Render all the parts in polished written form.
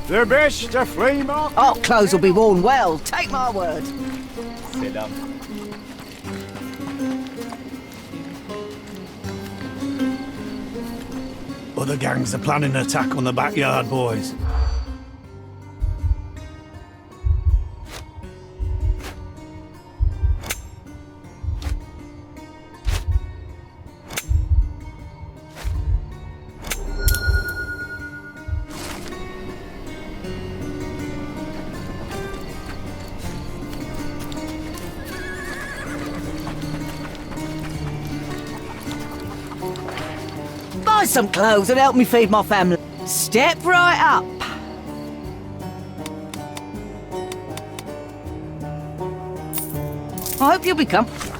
The best a flea market. Our clothes will be worn well, take my word. Selam. Other gangs are planning an attack on the backyard, boys. Buy some clothes and help me feed my family. Step right up. I hope you'll be comfortable.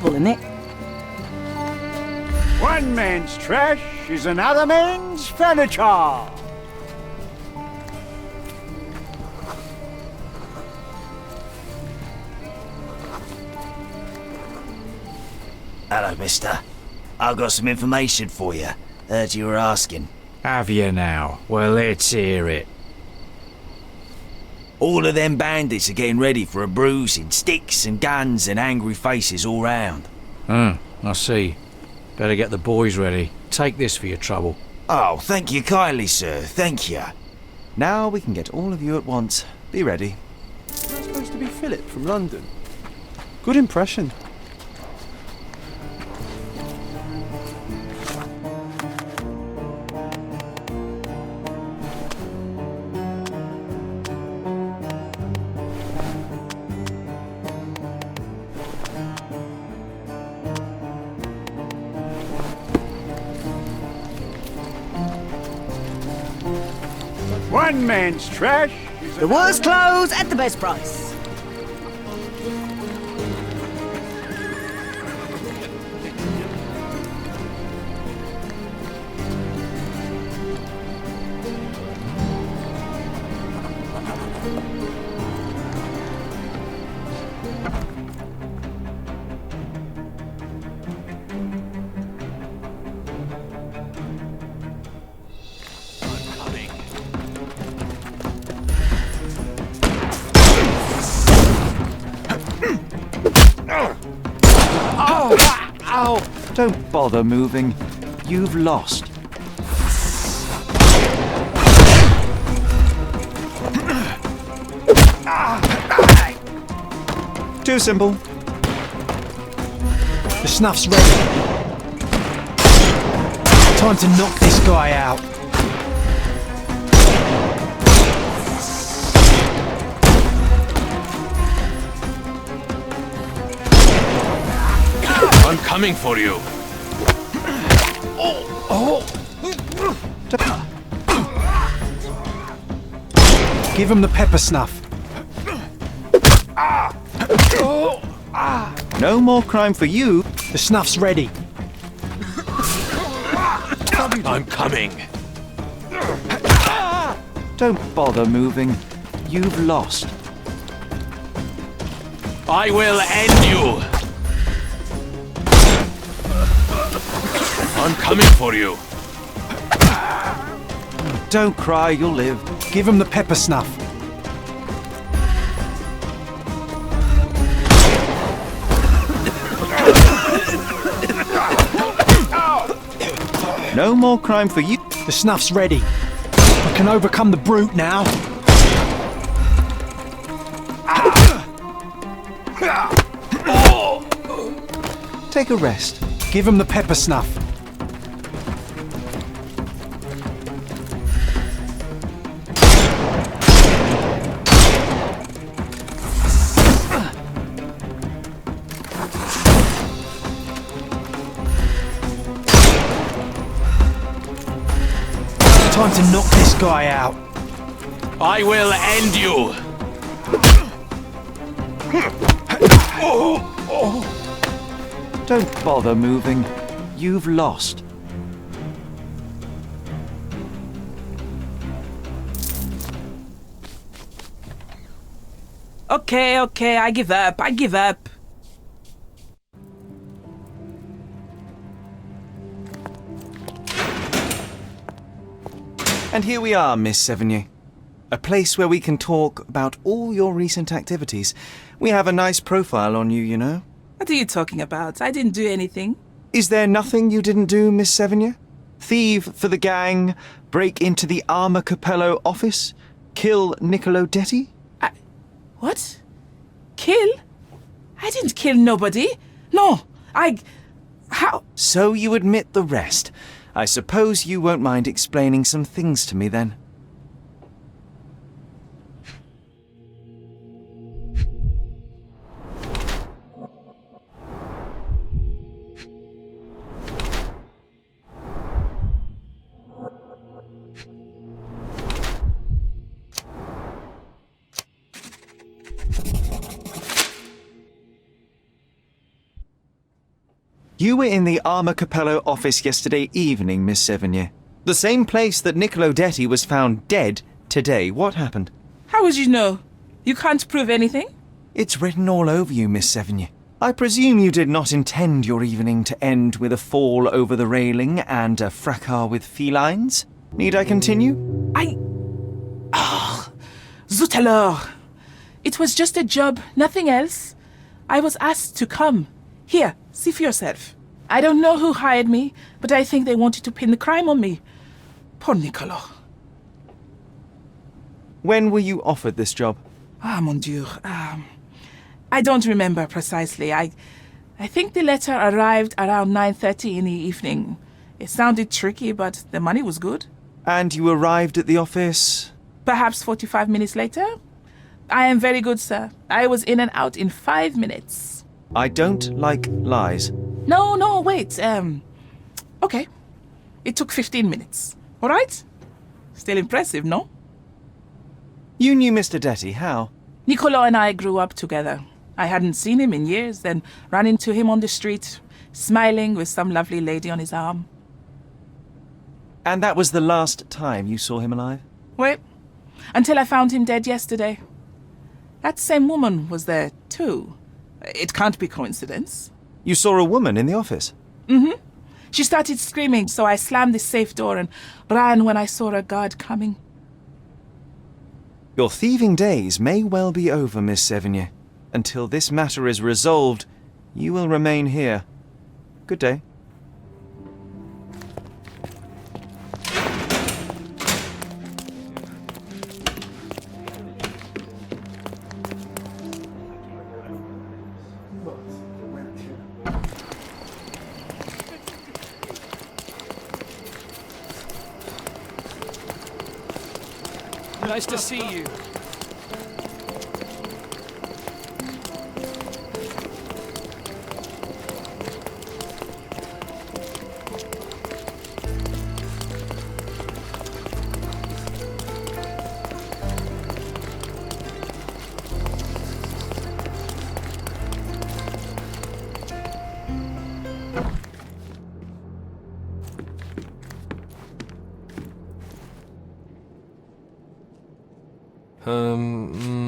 Isn't it? One man's trash is another man's furniture. Hello, mister. I've got some information for you. Heard you were asking. Have you now? Well, let's hear it. All of them bandits are getting ready for a bruising. Sticks and guns and angry faces all round. I see. Better get the boys ready. Take this for your trouble. Oh, thank you kindly, sir. Thank you. Now we can get all of you at once. Be ready. That's supposed to be Philip from London. Good impression. One man's trash is The worst clothes at the best price. Don't bother moving. You've lost. Too simple. The snuff's ready. Time to knock this guy out. I'm coming for you. Give him the pepper snuff. No more crime for you. The snuff's ready. I'm coming. Don't bother moving. You've lost. I will end you. I'm coming for you. Don't cry, you'll live. Give him the pepper snuff. No more crime for you. The snuff's ready. I can overcome the brute now. Take a rest. Give him the pepper snuff. Time to knock this guy out. I will end you. Don't bother moving. You've lost. Okay, I give up. And here we are, Miss Sevigny. A place where we can talk about all your recent activities. We have a nice profile on you, you know. What are you talking about? I didn't do anything. Is there nothing you didn't do, Miss Sevigny? Thieve for the gang, break into the Armor Capello office, kill Niccolo Detti? What? Kill? I didn't kill nobody. No, How? So you admit the rest. I suppose you won't mind explaining some things to me then. You were in the Armor Capello office yesterday evening, Miss Sevigny. The same place that Niccolo Detti was found dead today. What happened? How would you know? You can't prove anything? It's written all over you, Miss Sevigny. I presume you did not intend your evening to end with a fall over the railing and a fracas with felines. Need I continue? Zut alors! It was just a job, nothing else. I was asked to come. Here, see for yourself. I don't know who hired me, but I think they wanted to pin the crime on me. Poor Niccolo. When were you offered this job? Mon Dieu. I don't remember precisely. I think the letter arrived around 9:30 in the evening. It sounded tricky, but the money was good. And you arrived at the office? Perhaps 45 minutes later. I am very good, sir. I was in and out in 5 minutes. I don't like lies. No, wait. Okay. It took 15 minutes. All right? Still impressive, no? You knew Mr. Detti, how? Niccolo and I grew up together. I hadn't seen him in years, then ran into him on the street, smiling with some lovely lady on his arm. And that was the last time you saw him alive? Wait, until I found him dead yesterday. That same woman was there, too. It can't be coincidence. You saw a woman in the office? Mm-hmm. She started screaming, so I slammed the safe door and ran when I saw a guard coming. Your thieving days may well be over, Miss Sevigny. Until this matter is resolved, you will remain here. Good day. Nice to see you.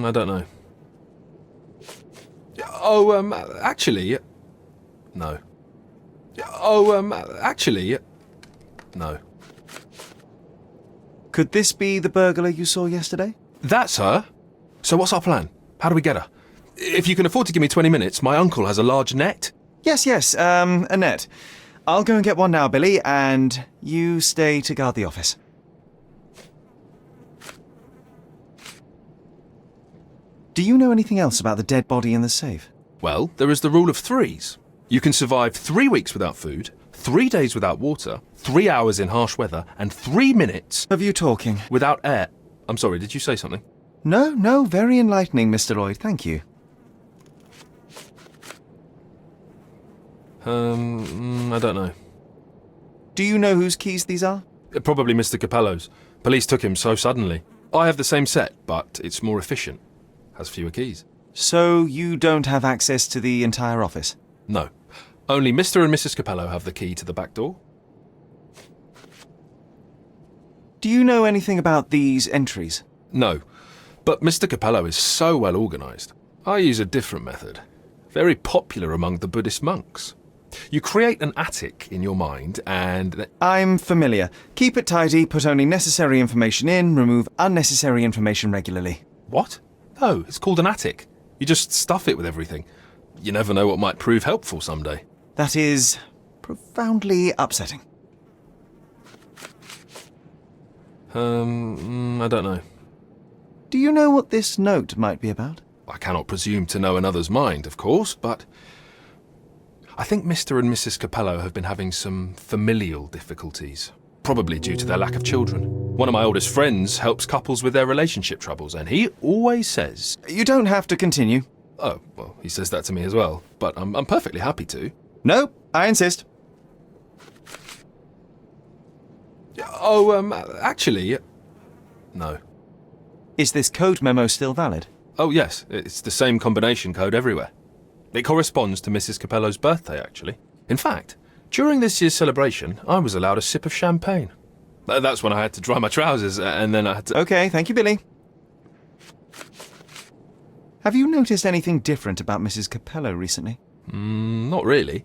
I don't know. Oh, actually, no. Oh, actually, no. Could this be the burglar you saw yesterday? That's her. So what's our plan? How do we get her? If you can afford to give me 20 minutes, my uncle has a large net. Yes, a net. I'll go and get one now, Billy, and you stay to guard the office. Do you know anything else about the dead body in the safe? Well, there is the rule of threes. You can survive 3 weeks without food, 3 days without water, 3 hours in harsh weather, and 3 minutes of you talking without air. I'm sorry, did you say something? No, very enlightening, Mr. Lloyd, thank you. I don't know. Do you know whose keys these are? Probably Mr. Capello's. Police took him so suddenly. I have the same set, but it's more efficient. Has fewer keys. So you don't have access to the entire office? No. Only Mr. and Mrs. Capello have the key to the back door. Do you know anything about these entries? No. But Mr. Capello is so well organised. I use a different method, very popular among the Buddhist monks. You create an attic in your mind and... I'm familiar. Keep it tidy, put only necessary information in, remove unnecessary information regularly. What? No, it's called an attic. You just stuff it with everything. You never know what might prove helpful someday. That is profoundly upsetting. I don't know. Do you know what this note might be about? I cannot presume to know another's mind, of course, but... I think Mr. and Mrs. Capello have been having some familial difficulties, probably due to their lack of children. One of my oldest friends helps couples with their relationship troubles, and he always says... You don't have to continue. Oh, well, he says that to me as well, but I'm perfectly happy to. No, I insist. Oh, actually... No. Is this code memo still valid? Oh, yes, it's the same combination code everywhere. It corresponds to Mrs. Capello's birthday, actually. In fact, during this year's celebration, I was allowed a sip of champagne. That's when I had to dry my trousers, and then I had to... Okay, thank you, Billy. Have you noticed anything different about Mrs. Capello recently? Not really.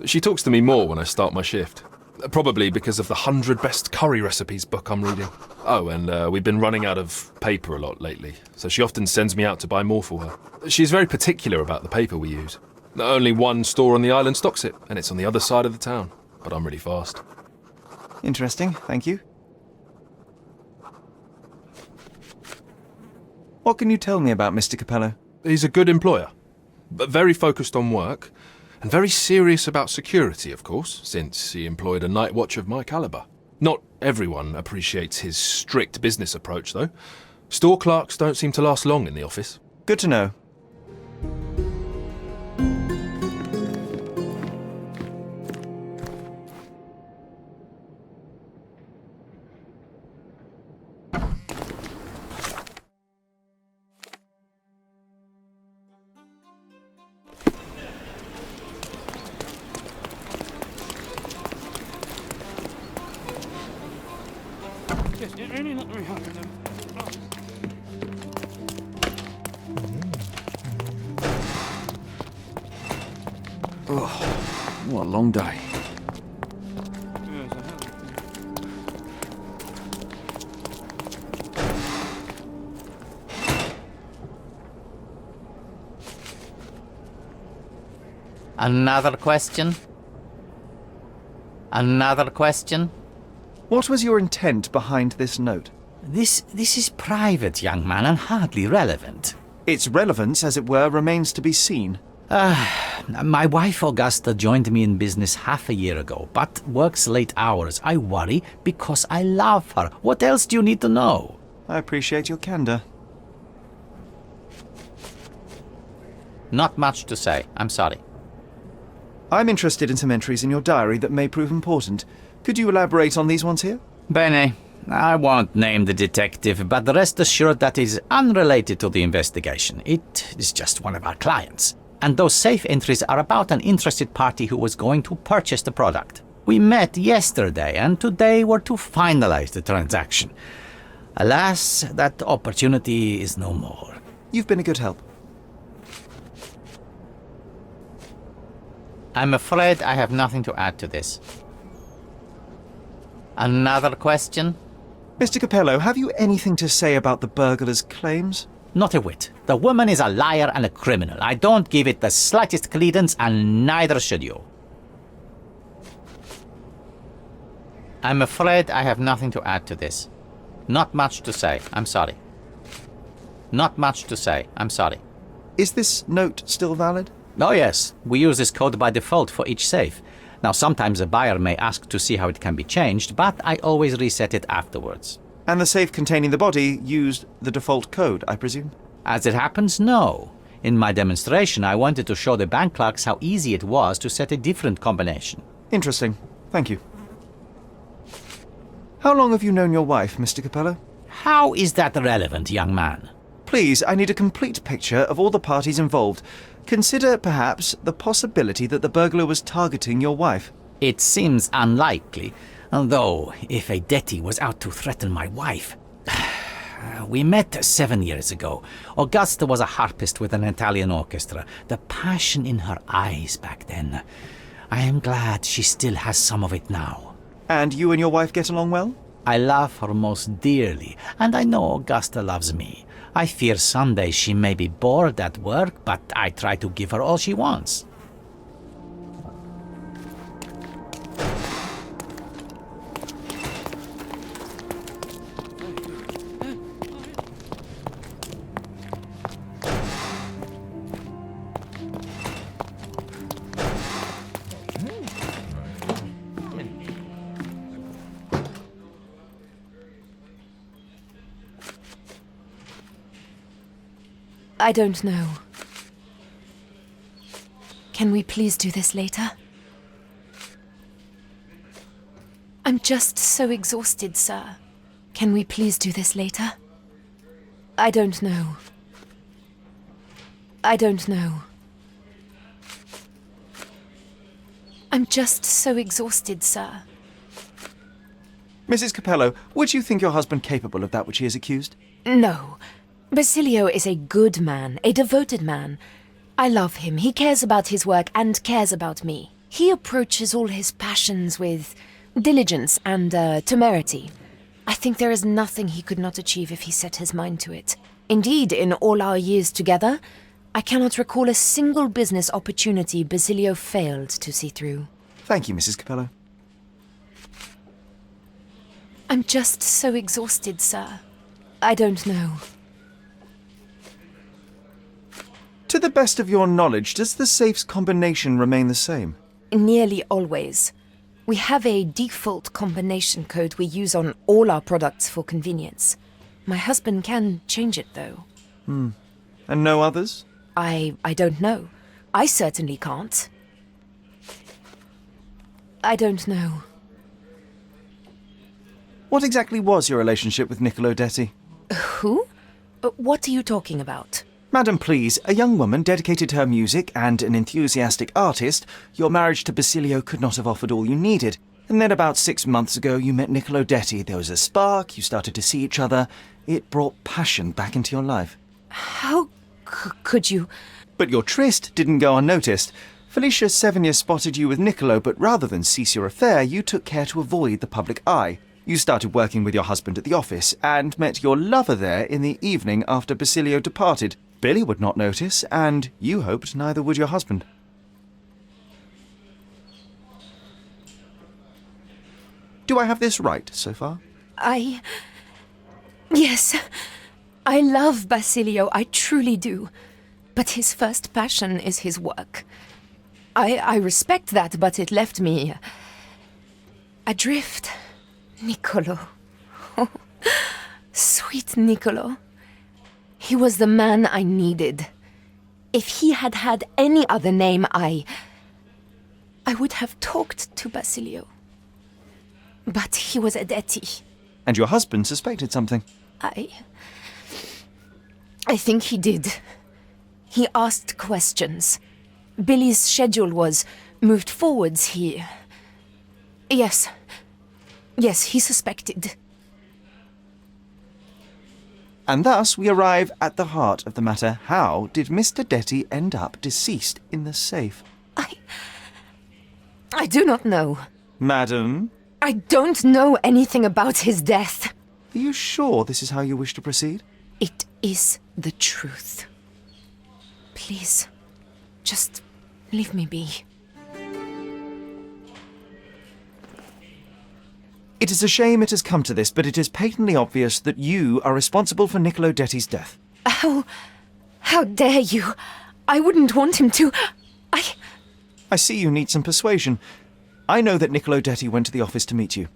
She talks to me more when I start my shift. Probably because of the 100 Best Curry Recipes book I'm reading. Oh, and we've been running out of paper a lot lately, so she often sends me out to buy more for her. She's very particular about the paper we use. Only one store on the island stocks it, and it's on the other side of the town. But I'm really fast. Interesting, thank you. What can you tell me about Mr. Capello? He's a good employer, but very focused on work, and very serious about security, of course, since he employed a night watch of my caliber. Not everyone appreciates his strict business approach, though. Store clerks don't seem to last long in the office. Good to know. What a long day. Another question? Another question? What was your intent behind this note? This is private, young man, and hardly relevant. Its relevance, as it were, remains to be seen. My wife Augusta joined me in business half a year ago, but works late hours. I worry because I love her. What else do you need to know? I appreciate your candor. Not much to say. I'm sorry. I'm interested in some entries in your diary that may prove important. Could you elaborate on these ones here? Bene. I won't name the detective, but rest assured that is unrelated to the investigation. It is just one of our clients. And those safe entries are about an interested party who was going to purchase the product. We met yesterday, and today were to finalize the transaction. Alas, that opportunity is no more. You've been a good help. I'm afraid I have nothing to add to this. Another question? Mr. Capello, have you anything to say about the burglar's claims? Not a whit. The woman is a liar and a criminal. I don't give it the slightest credence, and neither should you. I'm afraid I have nothing to add to this. Not much to say. I'm sorry. Not much to say. I'm sorry. Is this note still valid? Oh yes. We use this code by default for each safe. Now sometimes a buyer may ask to see how it can be changed, but I always reset it afterwards. And the safe containing the body used the default code, I presume? As it happens, no. In my demonstration, I wanted to show the bank clerks how easy it was to set a different combination. Interesting. Thank you. How long have you known your wife, Mr. Capello? How is that relevant, young man? Please, I need a complete picture of all the parties involved. Consider, perhaps, the possibility that the burglar was targeting your wife. It seems unlikely, though if a Detti was out to threaten my wife... We met 7 years ago. Augusta was a harpist with an Italian orchestra. The passion in her eyes back then. I am glad she still has some of it now. And you and your wife get along well? I love her most dearly, and I know Augusta loves me. I fear someday she may be bored at work, but I try to give her all she wants. I don't know. Can we please do this later? I'm just so exhausted, sir. Can we please do this later? I don't know. I don't know. I'm just so exhausted, sir. Mrs. Capello, would you think your husband capable of that which he is accused? No. Basilio is a good man, a devoted man. I love him. He cares about his work and cares about me. He approaches all his passions with diligence and temerity. I think there is nothing he could not achieve if he set his mind to it. Indeed, in all our years together, I cannot recall a single business opportunity Basilio failed to see through. Thank you, Mrs. Capello. I'm just so exhausted, sir. I don't know. To the best of your knowledge, does the safe's combination remain the same? Nearly always. We have a default combination code we use on all our products for convenience. My husband can change it, though. And no others? I don't know. I certainly can't. I don't know. What exactly was your relationship with Niccolo Detti? Who? What are you talking about? Madam, please, a young woman dedicated to her music and an enthusiastic artist, your marriage to Basilio could not have offered all you needed. And then about 6 months ago, you met Niccolo Detti. There was a spark, you started to see each other. It brought passion back into your life. How could you? But your tryst didn't go unnoticed. Felicia Sevigny spotted you with Niccolo, but rather than cease your affair, you took care to avoid the public eye. You started working with your husband at the office and met your lover there in the evening after Basilio departed. Billy would not notice, and you hoped neither would your husband. Do I have this right so far? Yes. I love Basilio, I truly do. But his first passion is his work. I respect that, but it left me adrift. Niccolo. Oh, sweet Niccolo. He was the man I needed. If he had had any other name, I would have talked to Basilio. But he was a Detti. And your husband suspected something. I think he did. He asked questions. Billy's schedule was moved forwards. Yes, he suspected. And thus we arrive at the heart of the matter. How did Mr. Detti end up deceased in the safe? I do not know. Madam? I don't know anything about his death. Are you sure this is how you wish to proceed? It is the truth. Please, just leave me be. It is a shame it has come to this, but it is patently obvious that you are responsible for Niccolo Detti's death. How dare you? I wouldn't want him to. I see you need some persuasion. I know that Niccolo Detti went to the office to meet you.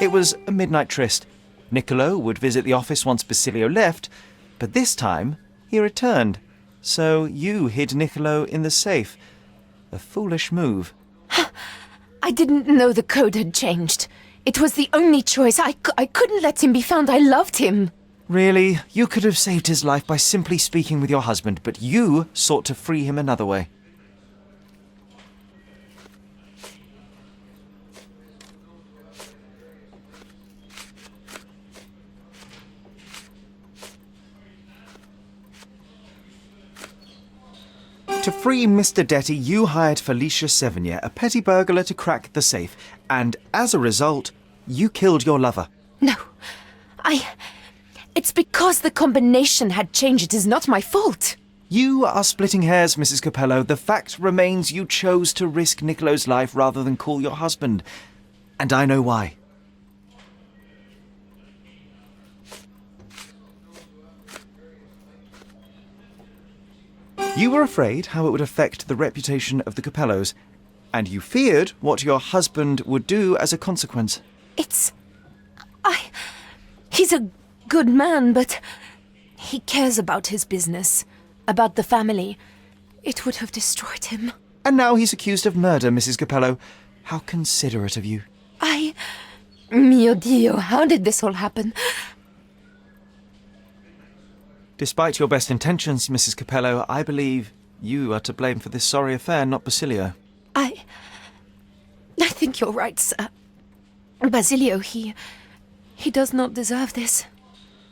It was a midnight tryst. Niccolo would visit the office once Basilio left, but this time he returned. So you hid Niccolo in the safe. A foolish move. I didn't know the code had changed. It was the only choice. I couldn't let him be found. I loved him. Really? You could have saved his life by simply speaking with your husband, but you sought to free him another way. To free Mr. Detty, you hired Felicia Sevigny, a petty burglar, to crack the safe, and as a result, you killed your lover. No. It's because the combination had changed. It is not my fault. You are splitting hairs, Mrs. Capello. The fact remains you chose to risk Niccolo's life rather than call your husband. And I know why. You were afraid how it would affect the reputation of the Capellos, and you feared what your husband would do as a consequence. He's a good man, but he cares about his business, about the family. It would have destroyed him. And now he's accused of murder, Mrs. Capello. How considerate of you. Mio Dio, how did this all happen? Despite your best intentions, Mrs. Capello, I believe you are to blame for this sorry affair, not Basilio. I think you're right, sir. Basilio, he does not deserve this.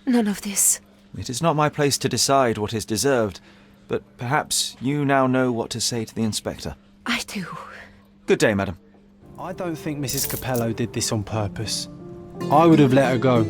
None of this. It is not my place to decide what is deserved, but perhaps you now know what to say to the inspector. I do. Good day, madam. I don't think Mrs. Capello did this on purpose. I would have let her go.